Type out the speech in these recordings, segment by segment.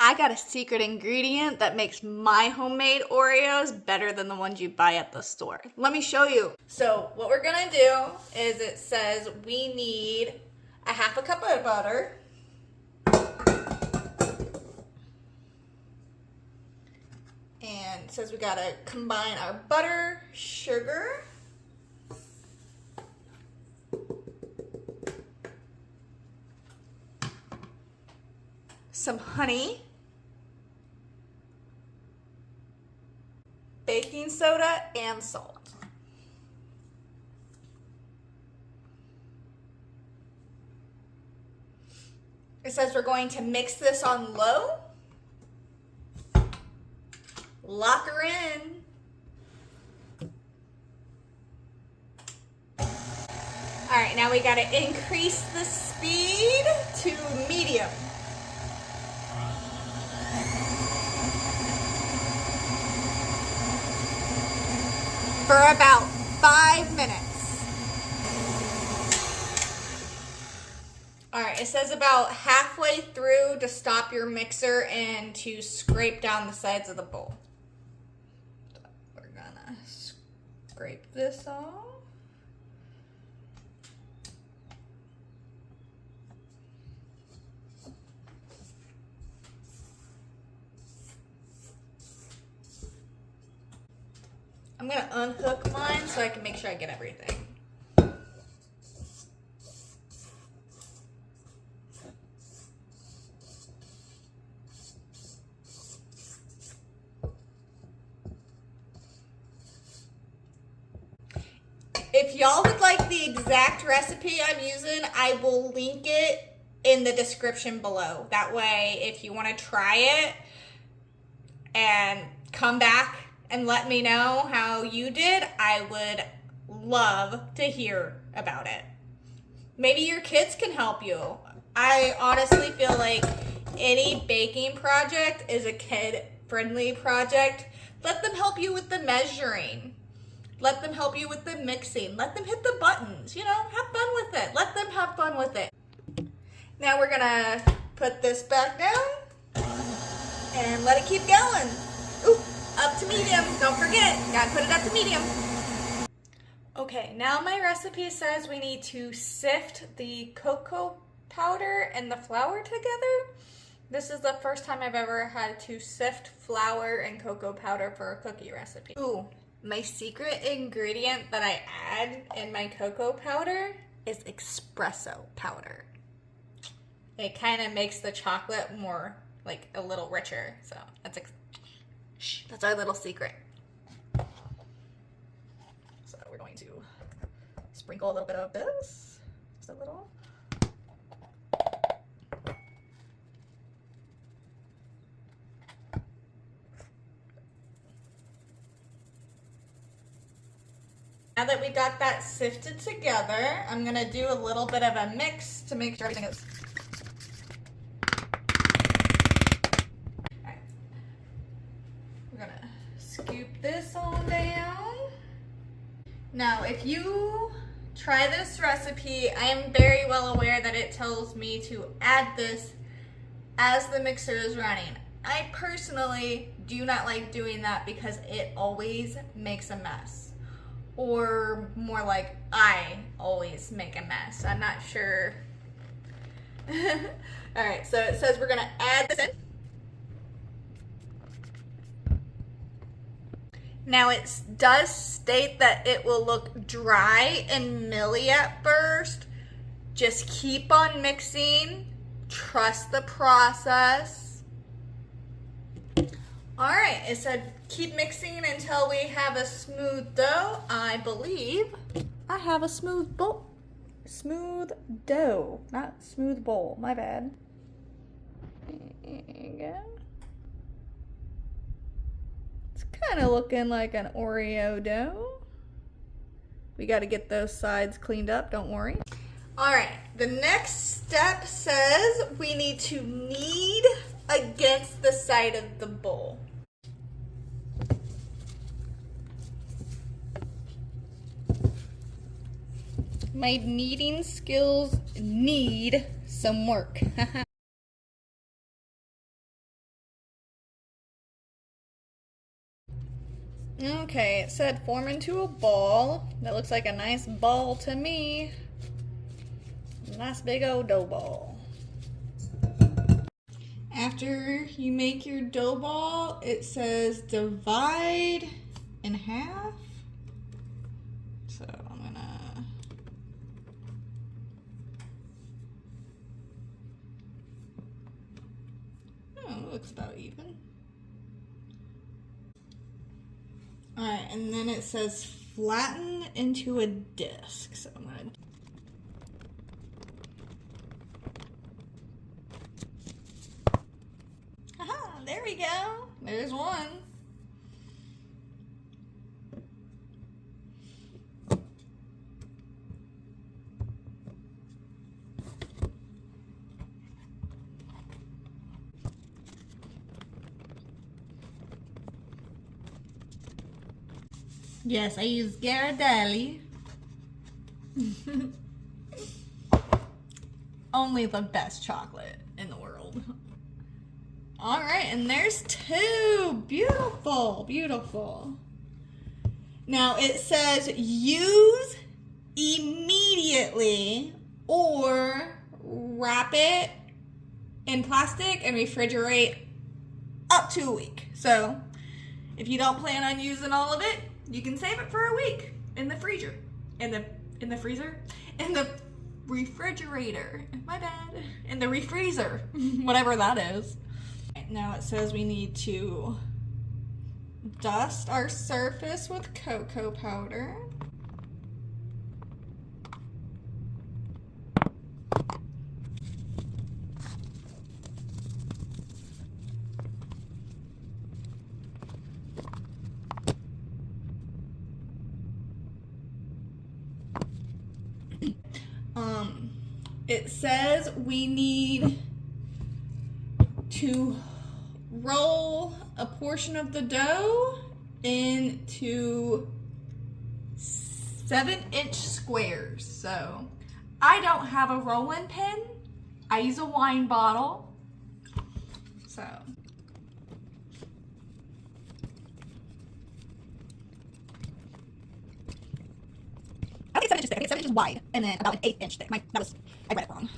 I got a secret ingredient that makes my homemade Oreos better than the ones you buy at the store. Let me show you. So what we're gonna do is it says we need a half a cup of butter. And it says we gotta combine our butter, sugar, some honey, baking soda, and salt. It says we're going to mix this on low. Lock her in. All right, now we gotta increase the speed to medium. For about 5 minutes. All right, it says about halfway through to stop your mixer and to scrape down the sides of the bowl. So we're gonna scrape this off. I'm gonna unhook mine so I can make sure I get everything. If y'all would like the exact recipe I'm using, I will link it in the description below. That way, if you want to try it and come back and let me know how you did, I would love to hear about it. Maybe your kids can help you. I honestly feel like any baking project is a kid-friendly project. Let them help you with the measuring. Let them help you with the mixing. Let them hit the buttons, you know, have fun with it. Let them have fun with it. Now we're gonna put this back down and let it keep going. Ooh, up to medium, don't forget, gotta put it up to medium. Okay, now my recipe says we need to sift the cocoa powder and the flour together. This is the first time I've ever had to sift flour and cocoa powder for a cookie recipe. Ooh. My secret ingredient that I add in my cocoa powder is espresso powder. It kind of makes the chocolate more, like, a little richer. So that's our little secret. So we're going to sprinkle a little bit of this, just a little. Now that we got that sifted together, I'm gonna do a little bit of a mix to make sure everything is. Alright. We're gonna scoop this all down. Now, if you try this recipe, I am very well aware that it tells me to add this as the mixer is running. I personally do not like doing that because it always makes a mess. Or more like, I always make a mess. I'm not sure. Alright, so it says we're going to add this in. Now it does state that it will look dry and milly at first. Just keep on mixing. Trust the process. Alright, it said keep mixing until we have a smooth dough. I believe I have a smooth bowl. Smooth dough, not smooth bowl. My bad. There you go. It's kind of looking like an Oreo dough. We got to get those sides cleaned up, don't worry. Alright, the next step says we need to knead against the side of the bowl. My kneading skills need some work. Okay, it said form into a ball. That looks like a nice ball to me. Nice big old dough ball. After you make your dough ball, it says divide in half. So I'm gonna it looks about even. Alright, and then it says flatten into a disc. So I'm gonna there we go. There's one. Yes, I use Ghirardelli. Only the best chocolate in the world. All right, and there's two. Beautiful, beautiful. Now it says use immediately or wrap it in plastic and refrigerate up to a week. So if you don't plan on using all of it, you can save it for a week in the freezer. In the freezer? In the refrigerator. My bad. In the refreezer. Whatever that is. Now it says we need to dust our surface with cocoa powder. It says we need to roll a portion of the dough into 7-inch squares. So I don't have a rolling pin. I use a wine bottle. So I think 7 inches thick. I think 7 inches wide, and then about an 1/8 inch thick. I read it wrong.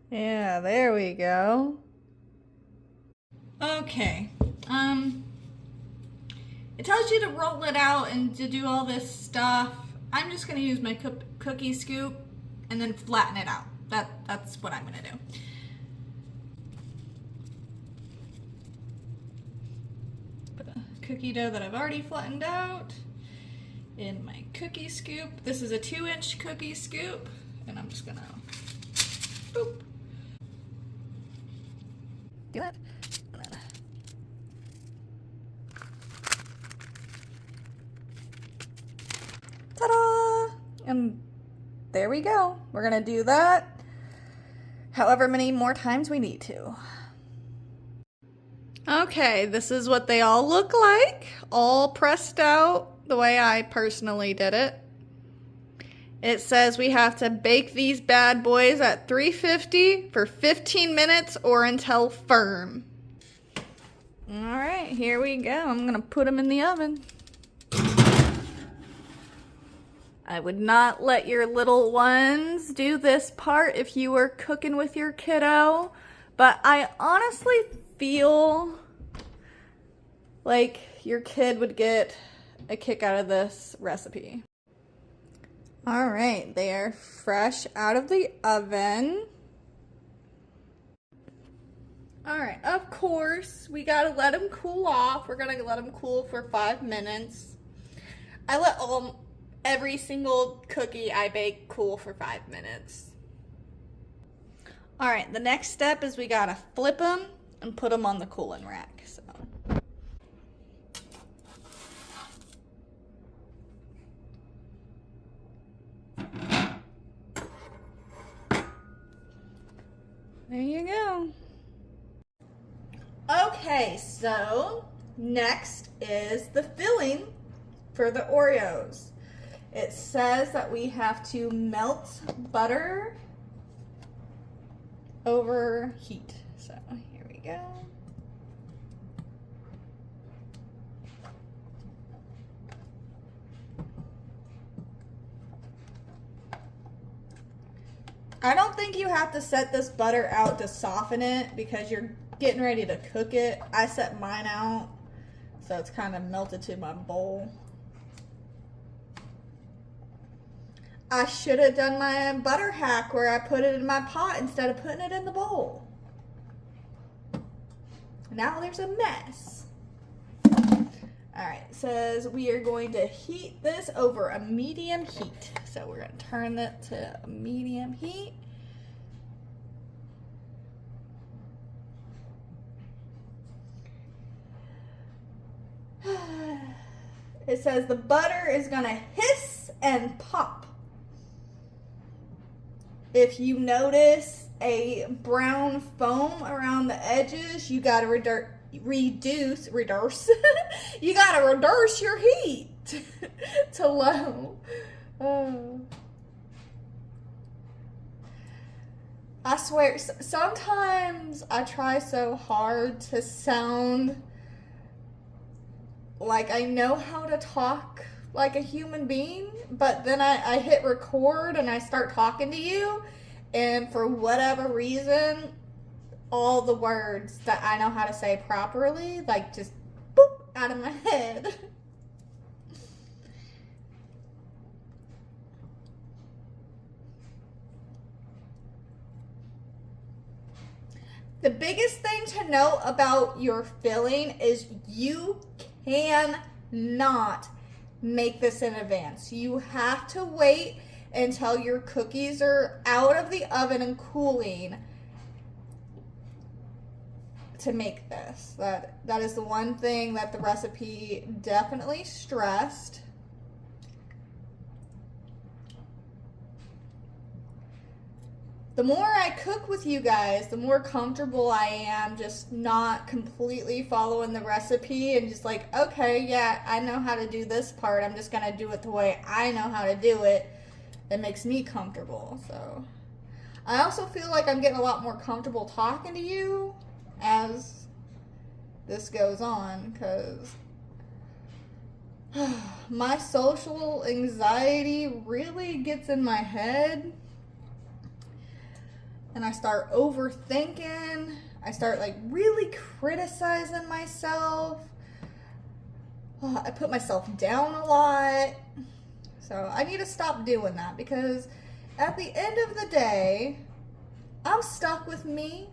Yeah, there we go. Okay. It tells you to roll it out and to do all this stuff. I'm just gonna use my cookie scoop and then flatten it out. That's what I'm gonna do. Put the cookie dough that I've already flattened out in my cookie scoop. This is a 2-inch cookie scoop, and I'm just gonna boop. Do that. Ta-da! And there we go. We're gonna do that however many more times we need to. Okay, this is what they all look like, all pressed out the way I personally did it. It says we have to bake these bad boys at 350 for 15 minutes or until firm. All right, here we go. I'm gonna put them in the oven. I would not let your little ones do this part if you were cooking with your kiddo, but I honestly feel like your kid would get a kick out of this recipe. All right, they are fresh out of the oven. All right, of course, we gotta let them cool off. We're gonna let them cool for 5 minutes. I let every single cookie I bake cool for 5 minutes. All right, the next step is we gotta flip them and put them on the cooling rack. So. There you go. Okay, so next is the filling for the Oreos. It says that we have to melt butter over heat. So here we go. I don't think you have to set this butter out to soften it because you're getting ready to cook it. I set mine out so it's kind of melted to my bowl. I should have done my butter hack where I put it in my pot instead of putting it in the bowl. Now there's a mess. Alright, it says we are going to heat this over a medium heat. So we're going to turn it to a medium heat. It says the butter is going to hiss and pop. If you notice a brown foam around the edges, you got to reduce you got to reduce your heat to low. Oh. I swear, sometimes I try so hard to sound like I know how to talk like a human being, but then I hit record and I start talking to you, and for whatever reason, all the words that I know how to say properly, like, just boop out of my head. The biggest thing to know about your filling is you cannot make this in advance. You have to wait until your cookies are out of the oven and cooling to make this. That is the one thing that the recipe definitely stressed. The more I cook with you guys, the more comfortable I am just not completely following the recipe and just like, okay, yeah, I know how to do this part. I'm just going to do it the way I know how to do it. It makes me comfortable. So I also feel like I'm getting a lot more comfortable talking to you as this goes on, because my social anxiety really gets in my head. And I start overthinking. I start like really criticizing myself. I put myself down a lot. So I need to stop doing that, because at the end of the day, I'm stuck with me.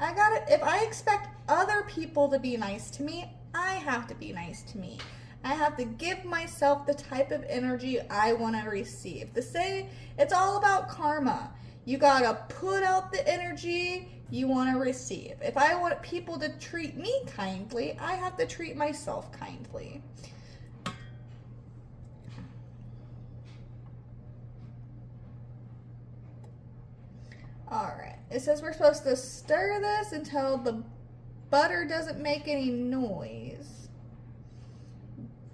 If I expect other people to be nice to me, I have to be nice to me. I have to give myself the type of energy I want to receive. It's all about karma. You gotta put out the energy you want to receive. If I want people to treat me kindly, I have to treat myself kindly. Alright, it says we're supposed to stir this until the butter doesn't make any noise.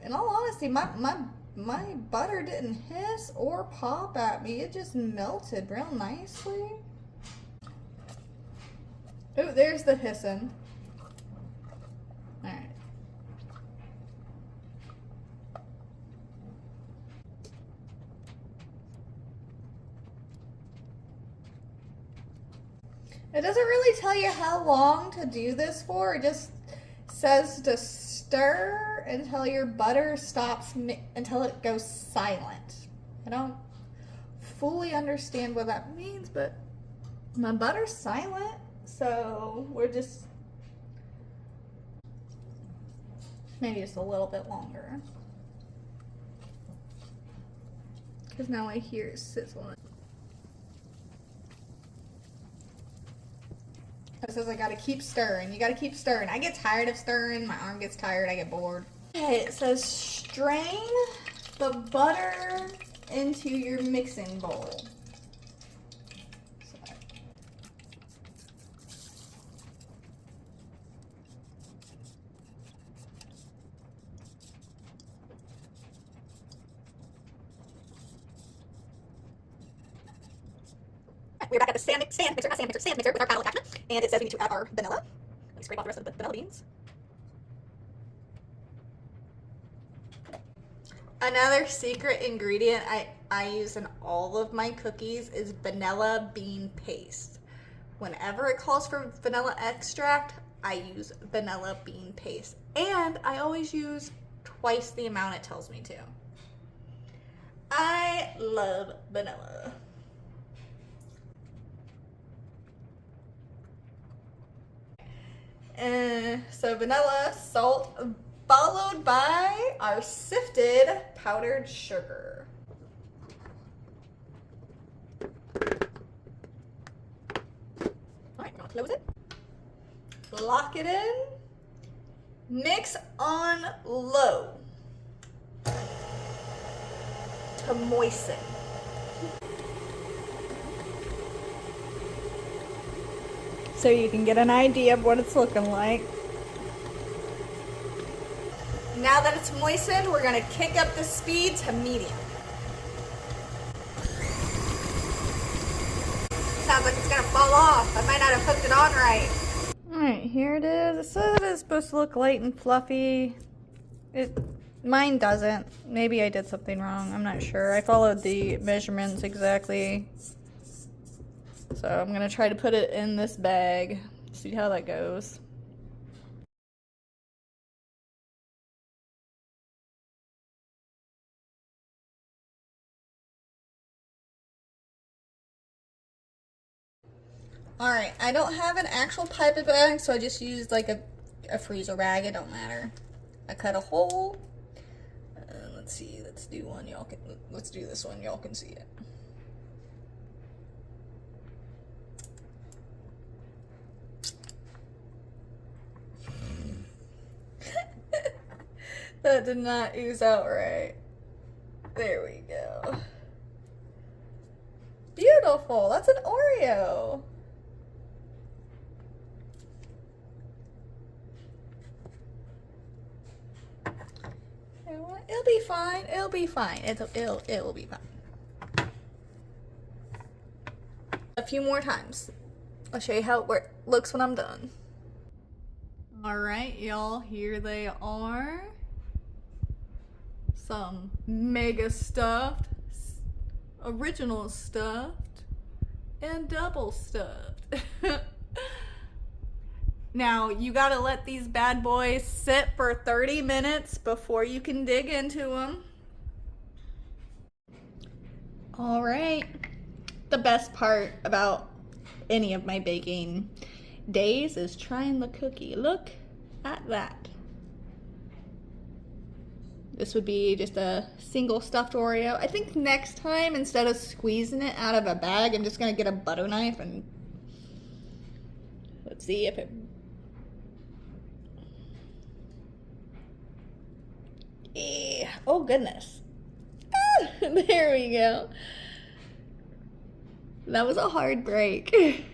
In all honesty, my butter didn't hiss or pop at me. It just melted real nicely. Oh, there's the hissing. Alright. It doesn't really tell you how long to do this for. It just says to stir until your butter stops, until it goes silent. I don't fully understand what that means, but my butter's silent, so we're just maybe just a little bit longer, because now I hear it sizzling. It says I gotta keep stirring. You gotta keep stirring. I get tired of stirring. My arm gets tired. I get bored. Okay, it says strain the butter into your mixing bowl. We're back at the stand mixer with our paddle attachment, and it says we need to add our vanilla. Let me scrape off the rest of the vanilla beans. Another secret ingredient I use in all of my cookies is vanilla bean paste. Whenever it calls for vanilla extract, I use vanilla bean paste. And I always use twice the amount it tells me to. I love vanilla. So vanilla, salt, followed by our sifted powdered sugar. All right, I'm gonna close it. Lock it in. Mix on low to moisten. So you can get an idea of what it's looking like. Now that it's moistened, we're gonna kick up the speed to medium. Sounds like it's gonna fall off. I might not have hooked it on right. Alright, here it is. It says it's supposed to look light and fluffy. Mine doesn't. Maybe I did something wrong. I'm not sure. I followed the measurements exactly. So I'm gonna try to put it in this bag. See how that goes. Alright, I don't have an actual pipette bag, so I just used like a freezer bag. It don't matter. I cut a hole. Let's see, let's do one. Let's do this one. Y'all can see it. That did not ooze out right. There we go. Beautiful. That's an Oreo. It'll be fine. It'll be fine. It will be fine. A few more times. I'll show you how it looks when I'm done. All right, y'all. Here they are. Some mega stuffed, original stuffed, and double stuffed. Now, you gotta let these bad boys sit for 30 minutes before you can dig into them. All right. The best part about any of my baking days is trying the cookie. Look at that. This would be just a single stuffed Oreo. I think next time, instead of squeezing it out of a bag, I'm just gonna get a butter knife and let's see if it... Oh goodness. Ah, there we go. That was a hard break.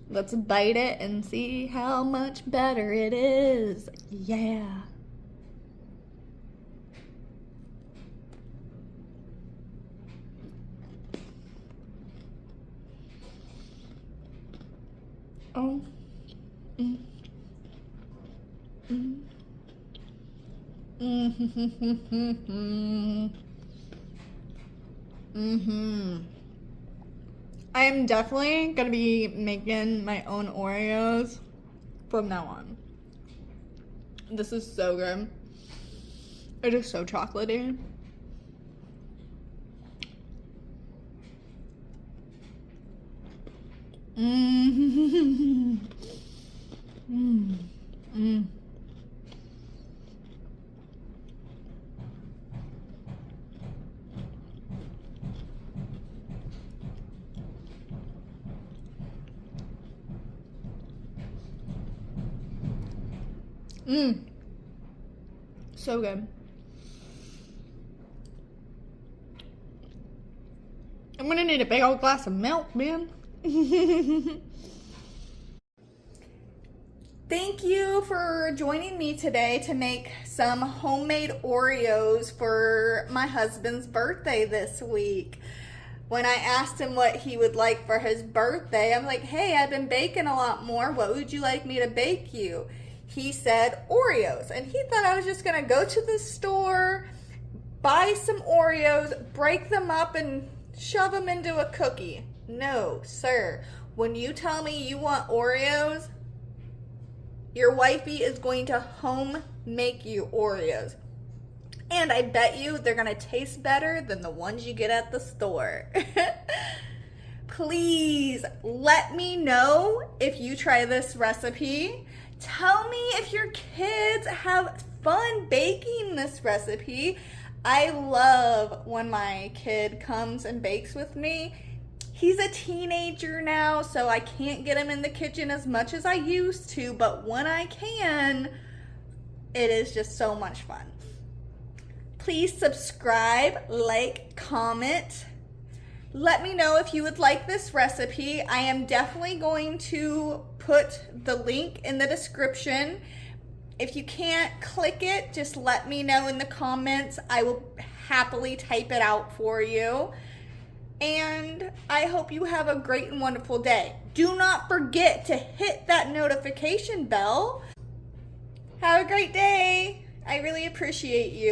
Let's bite it and see how much better it is. Yeah. Oh. Mm. Mm. I am definitely gonna be making my own Oreos from now on. This is so good. It is so chocolatey. So good. I'm gonna need a big old glass of milk, man. Thank you for joining me today to make some homemade Oreos for my husband's birthday this week. when I asked him what he would like for his birthday, I'm like, hey, I've been baking a lot more. What would you like me to bake you? He said Oreos. And he thought I was just going to go to the store, buy some Oreos, break them up, and shove them into a cookie. No, sir. When you tell me you want Oreos, your wifey is going to home make you Oreos. And I bet you they're going to taste better than the ones you get at the store. Please let me know if you try this recipe. Tell me if your kids have fun baking this recipe. I love when my kid comes and bakes with me. He's a teenager now, so I can't get him in the kitchen as much as I used to, but when I can, it is just so much fun. Please subscribe, like, comment. Let me know if you would like this recipe. I am definitely going to put the link in the description. If you can't click it, just let me know in the comments. I will happily type it out for you. And I hope you have a great and wonderful day. Do not forget to hit that notification bell. Have a great day. I really appreciate you.